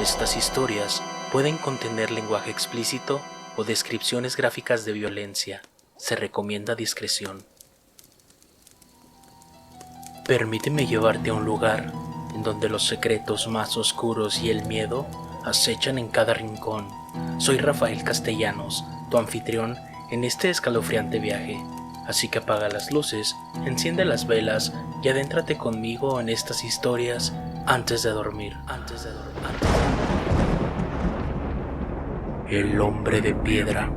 Estas historias pueden contener lenguaje explícito o descripciones gráficas de violencia. Se recomienda discreción. Permíteme llevarte a un lugar en donde los secretos más oscuros y el miedo acechan en cada rincón. Soy Rafael Castellanos, tu anfitrión en este escalofriante viaje. Así que apaga las luces, enciende las velas y adéntrate conmigo en estas historias antes de dormir. El hombre de piedra.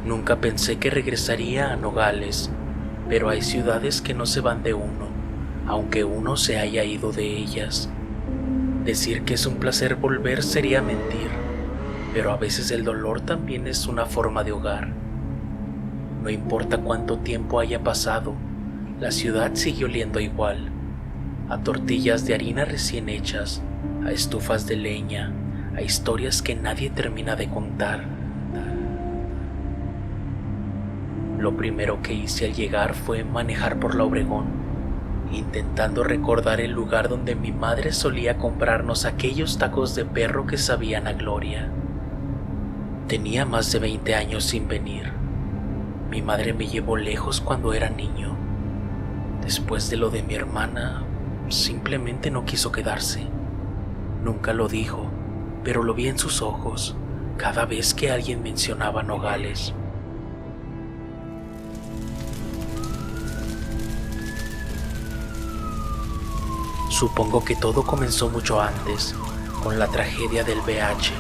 Nunca pensé que regresaría a Nogales, pero hay ciudades que no se van de uno, aunque uno se haya ido de ellas. Decir que es un placer volver sería mentir, pero a veces el dolor también es una forma de hogar. No importa cuánto tiempo haya pasado, la ciudad sigue oliendo igual, a tortillas de harina recién hechas, a estufas de leña, a historias que nadie termina de contar. Lo primero que hice al llegar fue manejar por la Obregón, intentando recordar el lugar donde mi madre solía comprarnos aquellos tacos de perro que sabían a gloria. Tenía más de 20 años sin venir. Mi madre me llevó lejos cuando era niño. Después de lo de mi hermana, simplemente no quiso quedarse. Nunca lo dijo, pero lo vi en sus ojos cada vez que alguien mencionaba Nogales. Supongo que todo comenzó mucho antes, con la tragedia del VH.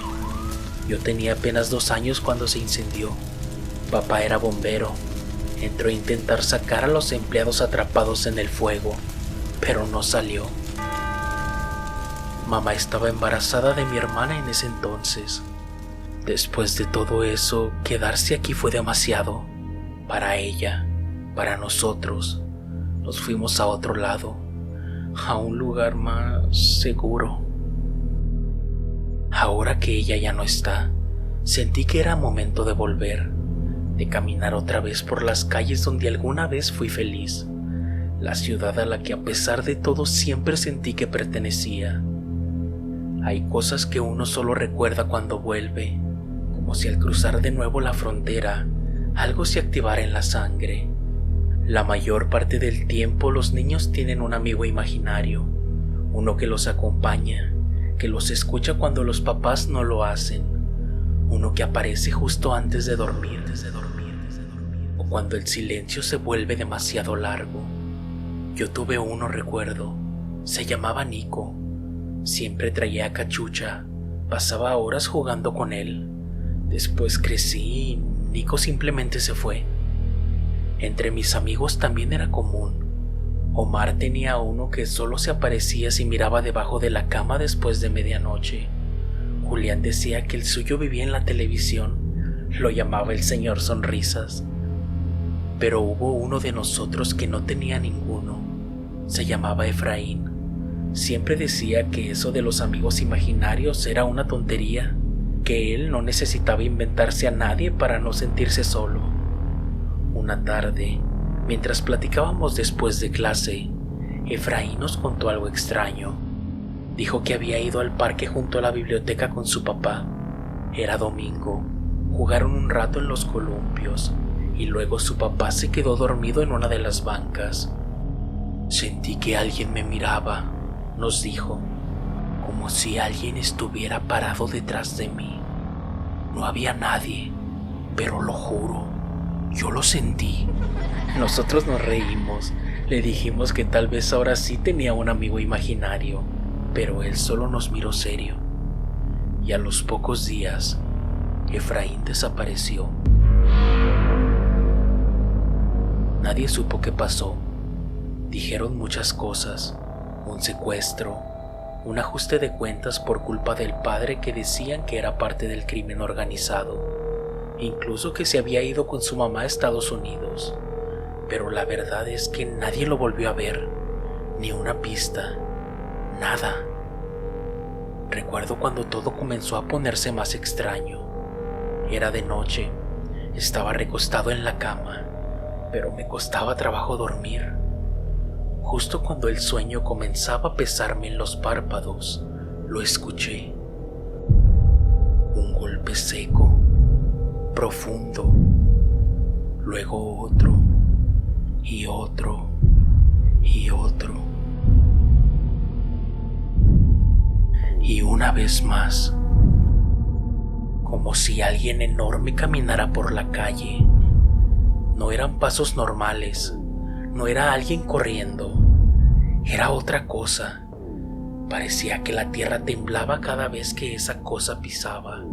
Yo tenía apenas 2 años cuando se incendió. Papá era bombero. Entró a intentar sacar a los empleados atrapados en el fuego, pero no salió. Mamá estaba embarazada de mi hermana en ese entonces. Después de todo eso, quedarse aquí fue demasiado. Para ella, para nosotros. Nos fuimos a otro lado, a un lugar más seguro. Ahora que ella ya no está, sentí que era momento de volver, de caminar otra vez por las calles donde alguna vez fui feliz, la ciudad a la que a pesar de todo siempre sentí que pertenecía. Hay cosas que uno solo recuerda cuando vuelve, como si al cruzar de nuevo la frontera, algo se activara en la sangre. La mayor parte del tiempo los niños tienen un amigo imaginario, uno que los acompaña, que los escucha cuando los papás no lo hacen, uno que aparece justo antes de dormir, o cuando el silencio se vuelve demasiado largo. Yo tuve uno, recuerdo, se llamaba Nico, siempre traía cachucha, pasaba horas jugando con él. Después crecí y Nico simplemente se fue. Entre mis amigos también era común. Omar tenía uno que solo se aparecía si miraba debajo de la cama después de medianoche. Julián decía que el suyo vivía en la televisión. Lo llamaba el señor Sonrisas. Pero hubo uno de nosotros que no tenía ninguno. Se llamaba Efraín. Siempre decía que eso de los amigos imaginarios era una tontería, que él no necesitaba inventarse a nadie para no sentirse solo. Una tarde, mientras platicábamos después de clase, Efraín nos contó algo extraño. Dijo que había ido al parque junto a la biblioteca con su papá. Era domingo. Jugaron un rato en los columpios y luego su papá se quedó dormido en una de las bancas. Sentí que alguien me miraba, nos dijo, como si alguien estuviera parado detrás de mí. No había nadie, pero lo juro, yo lo sentí. Nosotros nos reímos, le dijimos que tal vez ahora sí tenía un amigo imaginario, pero él solo nos miró serio. Y a los pocos días, Efraín desapareció. Nadie supo qué pasó. Dijeron muchas cosas, un secuestro, un ajuste de cuentas por culpa del padre que decían que era parte del crimen organizado, incluso que se había ido con su mamá a Estados Unidos. Pero la verdad es que nadie lo volvió a ver, ni una pista, nada. Recuerdo cuando todo comenzó a ponerse más extraño. Era de noche, estaba recostado en la cama, pero me costaba trabajo dormir. Justo cuando el sueño comenzaba a pesarme en los párpados, lo escuché. Un golpe seco, profundo, luego otro, y otro, y otro. Y una vez más, como si alguien enorme caminara por la calle. No eran pasos normales, no era alguien corriendo, era otra cosa. Parecía que la tierra temblaba cada vez que esa cosa pisaba.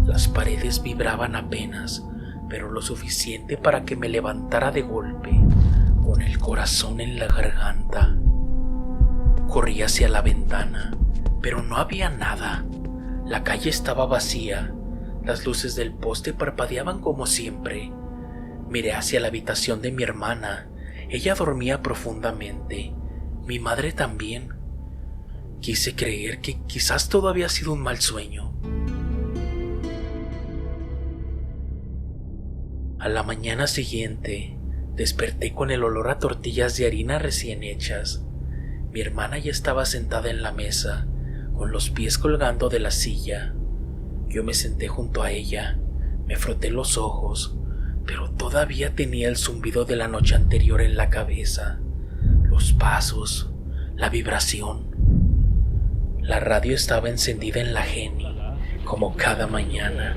Las paredes vibraban apenas, pero lo suficiente para que me levantara de golpe, con el corazón en la garganta. Corrí hacia la ventana, pero no había nada. La calle estaba vacía. Las luces del poste parpadeaban como siempre. Miré hacia la habitación de mi hermana. Ella dormía profundamente. Mi madre también. Quise creer que quizás todo había sido un mal sueño. A la mañana siguiente, desperté con el olor a tortillas de harina recién hechas. Mi hermana ya estaba sentada en la mesa, con los pies colgando de la silla. Yo me senté junto a ella, me froté los ojos, pero todavía tenía el zumbido de la noche anterior en la cabeza, los pasos, la vibración. La radio estaba encendida en la Geni, como cada mañana.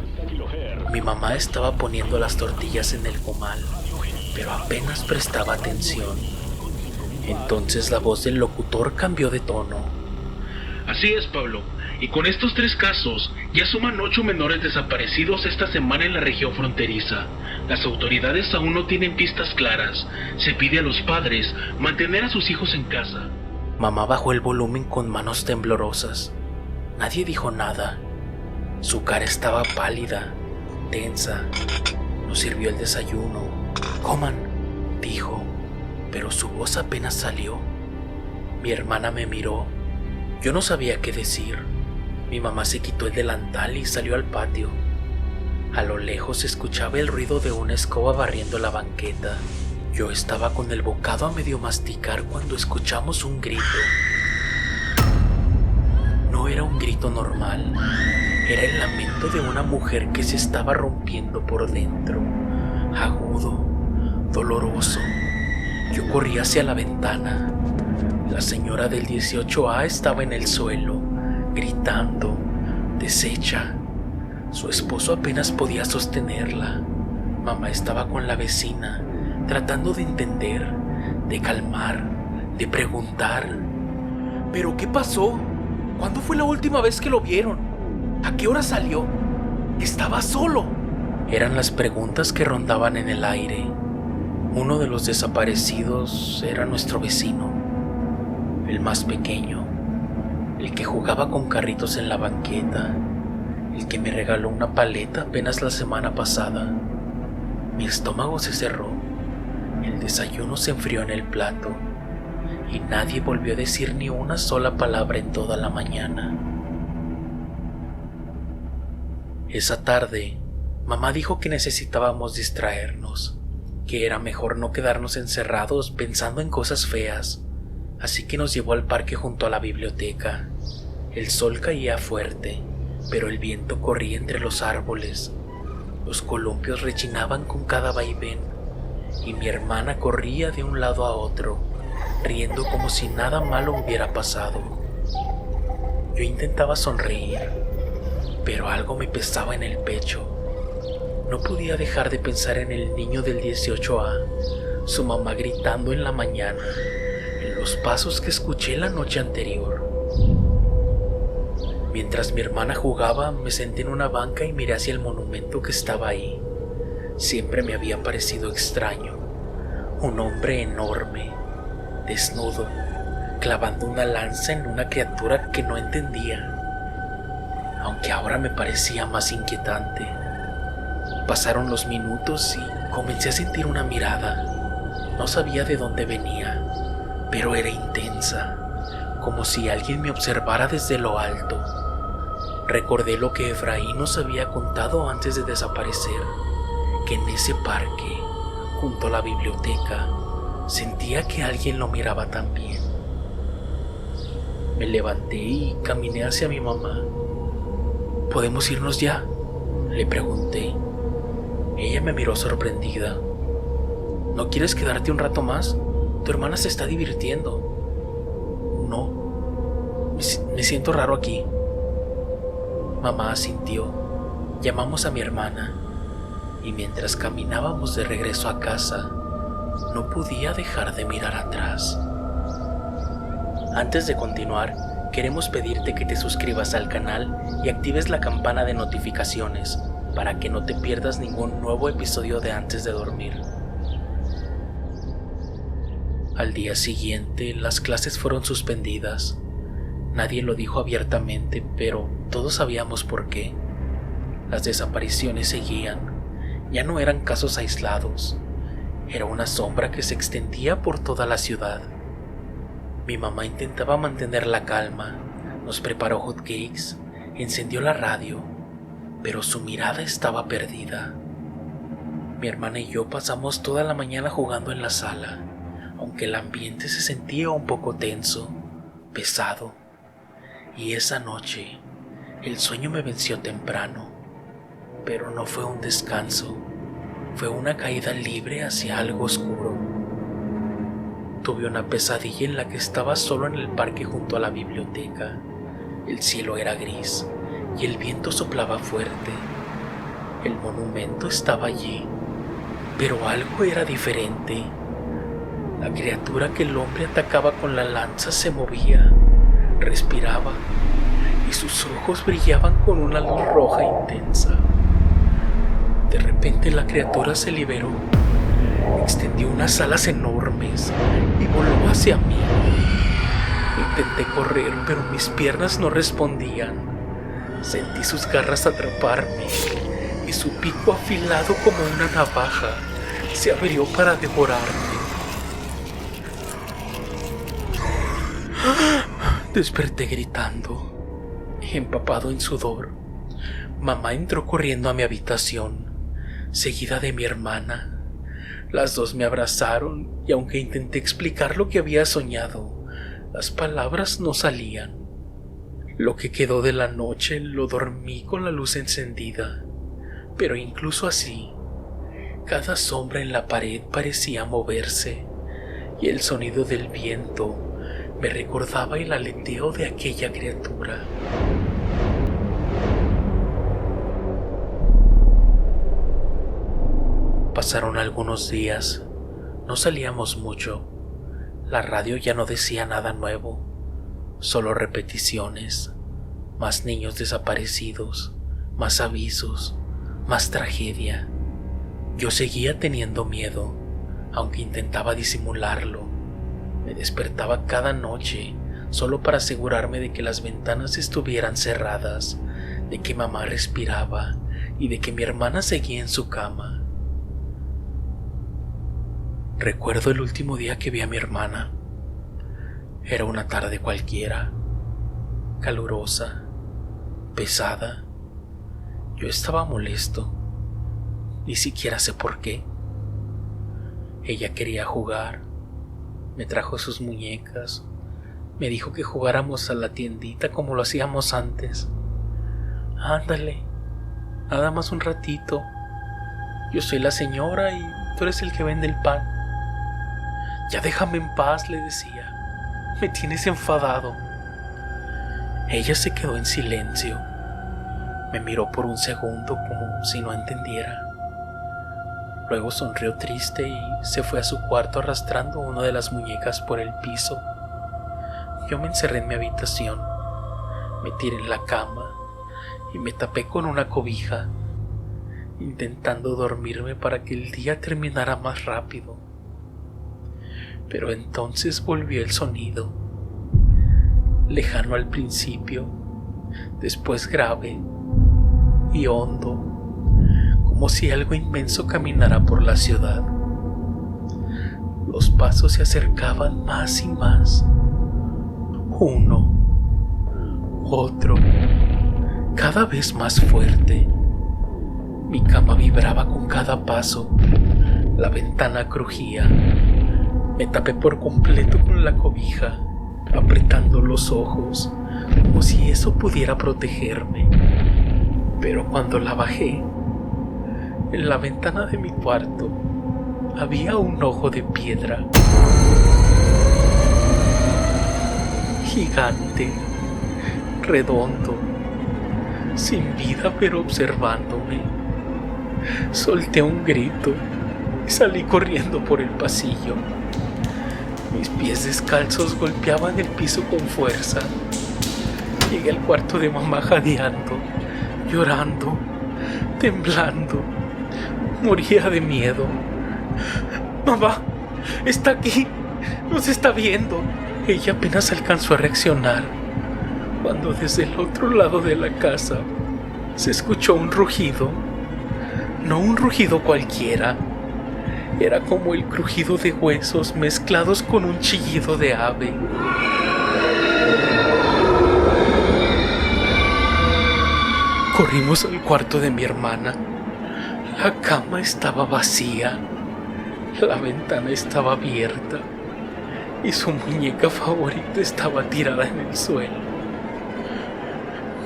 Mi mamá estaba poniendo las tortillas en el comal, pero apenas prestaba atención. Entonces la voz del locutor cambió de tono. Así es, Pablo. Y con estos 3 casos, ya suman 8 menores desaparecidos esta semana en la región fronteriza. Las autoridades aún no tienen pistas claras. Se pide a los padres mantener a sus hijos en casa. Mamá bajó el volumen con manos temblorosas. Nadie dijo nada. Su cara estaba pálida, tensa. Nos sirvió el desayuno. «Coman», dijo, pero su voz apenas salió. Mi hermana me miró. Yo no sabía qué decir. Mi mamá se quitó el delantal y salió al patio. A lo lejos se escuchaba el ruido de una escoba barriendo la banqueta. Yo estaba con el bocado a medio masticar cuando escuchamos un grito. No era un grito normal. Era el lamento de una mujer que se estaba rompiendo por dentro. Agudo, doloroso. Yo corrí hacia la ventana. La señora del 18A estaba en el suelo, gritando, deshecha. Su esposo apenas podía sostenerla. Mamá estaba con la vecina, tratando de entender, de calmar, de preguntar. ¿Pero qué pasó? ¿Cuándo fue la última vez que lo vieron? ¿A qué hora salió? ¿Estaba solo? Eran las preguntas que rondaban en el aire. Uno de los desaparecidos era nuestro vecino, el más pequeño, el que jugaba con carritos en la banqueta, el que me regaló una paleta apenas la semana pasada. Mi estómago se cerró, el desayuno se enfrió en el plato y nadie volvió a decir ni una sola palabra en toda la mañana. Esa tarde, mamá dijo que necesitábamos distraernos, que era mejor no quedarnos encerrados pensando en cosas feas. Así que nos llevó al parque junto a la biblioteca. El sol caía fuerte, pero el viento corría entre los árboles. Los columpios rechinaban con cada vaivén, y mi hermana corría de un lado a otro, riendo como si nada malo hubiera pasado. Yo intentaba sonreír, pero algo me pesaba en el pecho. No podía dejar de pensar en el niño del 18A, su mamá gritando en la mañana, los pasos que escuché la noche anterior. Mientras mi hermana jugaba, me senté en una banca y miré hacia el monumento que estaba ahí. Siempre me había parecido extraño. Un hombre enorme, desnudo, clavando una lanza en una criatura que no entendía, aunque ahora me parecía más inquietante. Pasaron los minutos y comencé a sentir una mirada. No sabía de dónde venía, pero era intensa, como si alguien me observara desde lo alto. Recordé lo que Efraín nos había contado antes de desaparecer, que en ese parque, junto a la biblioteca, Sentía que alguien lo miraba también. Me levanté y caminé hacia mi mamá. ¿Podemos irnos ya?, le pregunté. Ella me miró sorprendida. ¿No quieres quedarte un rato más? Tu hermana se está divirtiendo. No, me siento raro aquí. Mamá asintió. Llamamos a mi hermana y mientras caminábamos de regreso a casa, no podía dejar de mirar atrás. Antes de continuar, queremos pedirte que te suscribas al canal y actives la campana de notificaciones para que no te pierdas ningún nuevo episodio de Antes de Dormir. Al día siguiente, las clases fueron suspendidas. Nadie lo dijo abiertamente, pero todos sabíamos por qué. Las desapariciones seguían. Ya no eran casos aislados. Era una sombra que se extendía por toda la ciudad. Mi mamá intentaba mantener la calma, nos preparó hot cakes, encendió la radio, pero su mirada estaba perdida. Mi hermana y yo pasamos toda la mañana jugando en la sala, aunque el ambiente se sentía un poco tenso, pesado. Y esa noche, el sueño me venció temprano, pero no fue un descanso, fue una caída libre hacia algo oscuro. Tuve una pesadilla en la que estaba solo en el parque junto a la biblioteca. El cielo era gris y el viento soplaba fuerte. El monumento estaba allí, pero algo era diferente. La criatura que el hombre atacaba con la lanza se movía, respiraba y sus ojos brillaban con una luz roja intensa. De repente la criatura se liberó, extendió unas alas enormes y voló hacia mí. Intenté correr, pero mis piernas no respondían. Sentí sus garras atraparme y su pico afilado como una navaja se abrió para devorarme. Desperté gritando, empapado en sudor. Mamá entró corriendo a mi habitación, seguida de mi hermana. Las dos me abrazaron y aunque intenté explicar lo que había soñado, las palabras no salían. Lo que quedó de la noche lo dormí con la luz encendida, pero incluso así, cada sombra en la pared parecía moverse y el sonido del viento me recordaba el aleteo de aquella criatura. Pasaron algunos días, no salíamos mucho. La radio ya no decía nada nuevo, solo repeticiones, más niños desaparecidos, más avisos, más tragedia. Yo seguía teniendo miedo, aunque intentaba disimularlo. Me despertaba cada noche solo para asegurarme de que las ventanas estuvieran cerradas, de que mamá respiraba y de que mi hermana seguía en su cama. Recuerdo el último día que vi a mi hermana. Era una tarde cualquiera, calurosa, pesada. Yo estaba molesto, ni siquiera sé por qué. Ella quería jugar, me trajo sus muñecas, me dijo que jugáramos a la tiendita como lo hacíamos antes. Ándale, nada más un ratito. Yo soy la señora y tú eres el que vende el pan. Ya déjame en paz, le decía. Me tienes enfadado. Ella se quedó en silencio. Me miró por un segundo como si no entendiera. Luego sonrió triste y se fue a su cuarto arrastrando una de las muñecas por el piso. Yo me encerré en mi habitación, me tiré en la cama y me tapé con una cobija, intentando dormirme para que el día terminara más rápido. Pero entonces volvió el sonido, lejano al principio, después grave y hondo, como si algo inmenso caminara por la ciudad. Los pasos se acercaban más y más, uno, otro, cada vez más fuerte. Mi cama vibraba con cada paso, la ventana crujía Me tapé por completo con la cobija, apretando los ojos, como si eso pudiera protegerme. Pero cuando la bajé, en la ventana de mi cuarto había un ojo de piedra. Gigante, redondo, sin vida pero observándome. Solté un grito y salí corriendo por el pasillo. Mis pies descalzos golpeaban el piso con fuerza. Llegué al cuarto de mamá jadeando, llorando, temblando. Moría de miedo. Mamá, está aquí, nos está viendo. Ella apenas alcanzó a reaccionar cuando desde el otro lado de la casa se escuchó un rugido. No un rugido cualquiera. Era como el crujido de huesos mezclados con un chillido de ave. Corrimos al cuarto de mi hermana. La cama estaba vacía. La ventana estaba abierta. Y su muñeca favorita estaba tirada en el suelo.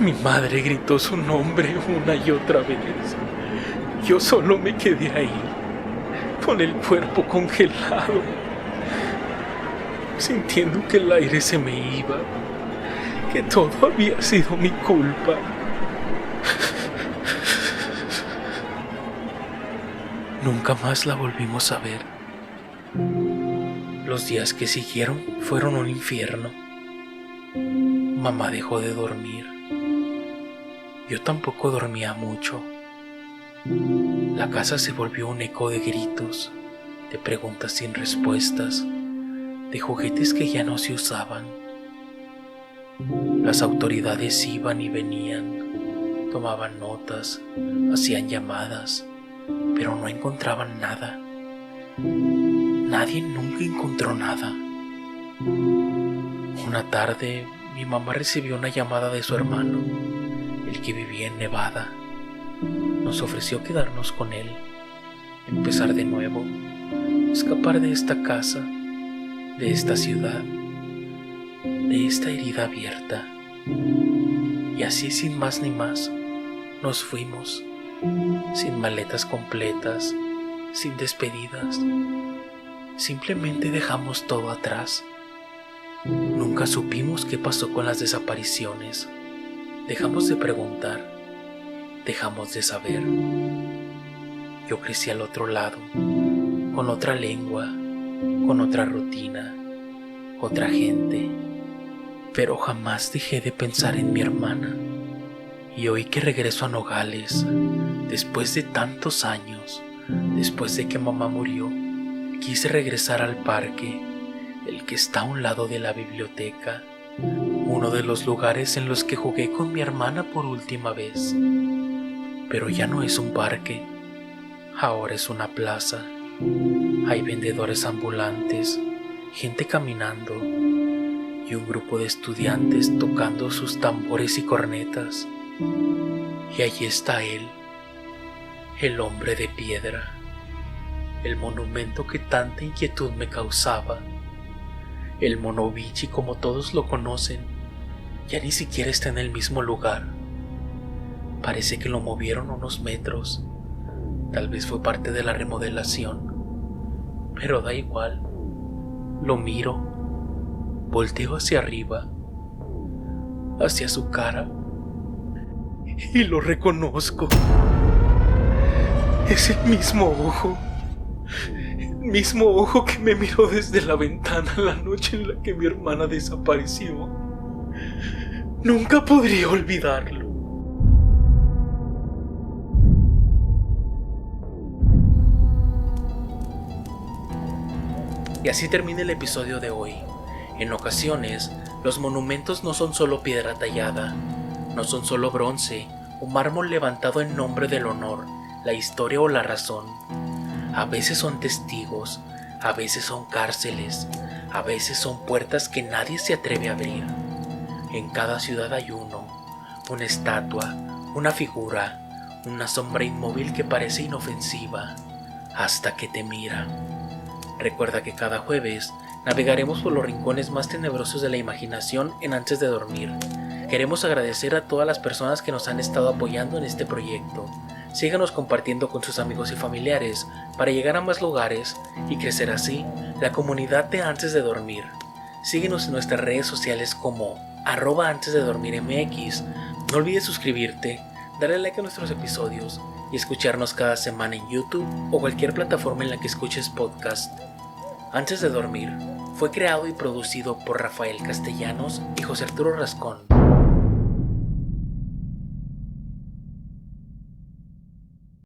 Mi madre gritó su nombre una y otra vez. Yo solo me quedé ahí, con el cuerpo congelado, sintiendo que el aire se me iba, que todo había sido mi culpa. Nunca más la volvimos a ver. Los días que siguieron fueron un infierno. Mamá dejó de dormir. Yo tampoco dormía mucho. La casa se volvió un eco de gritos, de preguntas sin respuestas, de juguetes que ya no se usaban. Las autoridades iban y venían, tomaban notas, hacían llamadas, pero no encontraban nada. Nadie nunca encontró nada. Una tarde, mi mamá recibió una llamada de su hermano, el que vivía en Nevada. Nos ofreció quedarnos con él, empezar de nuevo, escapar de esta casa, de esta ciudad, de esta herida abierta. Y así, sin más ni más, nos fuimos, sin maletas completas, sin despedidas. Simplemente dejamos todo atrás. Nunca supimos qué pasó con las desapariciones. Dejamos de preguntar. Dejamos de saber. Yo crecí al otro lado, con otra lengua, con otra rutina, otra gente, pero jamás dejé de pensar en mi hermana. Y hoy que regreso a Nogales, después de tantos años, después de que mamá murió, quise regresar al parque, el que está a un lado de la biblioteca, uno de los lugares en los que jugué con mi hermana por última vez. Pero ya no es un parque, ahora es una plaza. Hay vendedores ambulantes, gente caminando y un grupo de estudiantes tocando sus tambores y cornetas. Y allí está él, el hombre de piedra, el monumento que tanta inquietud me causaba. El Monovichi, como todos lo conocen, ya ni siquiera está en el mismo lugar. Parece que lo movieron unos metros. Tal vez fue parte de la remodelación. Pero da igual. Lo miro. Volteo hacia arriba. Hacia su cara. Y lo reconozco. Es el mismo ojo. El mismo ojo que me miró desde la ventana la noche en la que mi hermana desapareció. Nunca podría olvidarlo. Y así termina el episodio de hoy. En ocasiones, los monumentos no son solo piedra tallada, no son solo bronce o mármol levantado en nombre del honor, la historia o la razón. A veces son testigos, a veces son cárceles, a veces son puertas que nadie se atreve a abrir. En cada ciudad hay uno, una estatua, una figura, una sombra inmóvil que parece inofensiva, hasta que te mira. Recuerda que cada jueves navegaremos por los rincones más tenebrosos de la imaginación en Antes de Dormir. Queremos agradecer a todas las personas que nos han estado apoyando en este proyecto. Síganos compartiendo con sus amigos y familiares para llegar a más lugares y crecer así la comunidad de Antes de Dormir. Síguenos en nuestras redes sociales como @antesdedormirmx. No olvides suscribirte, darle like a nuestros episodios y escucharnos cada semana en YouTube o cualquier plataforma en la que escuches podcast. Antes de Dormir fue creado y producido por Rafael Castellanos y José Arturo Rascón.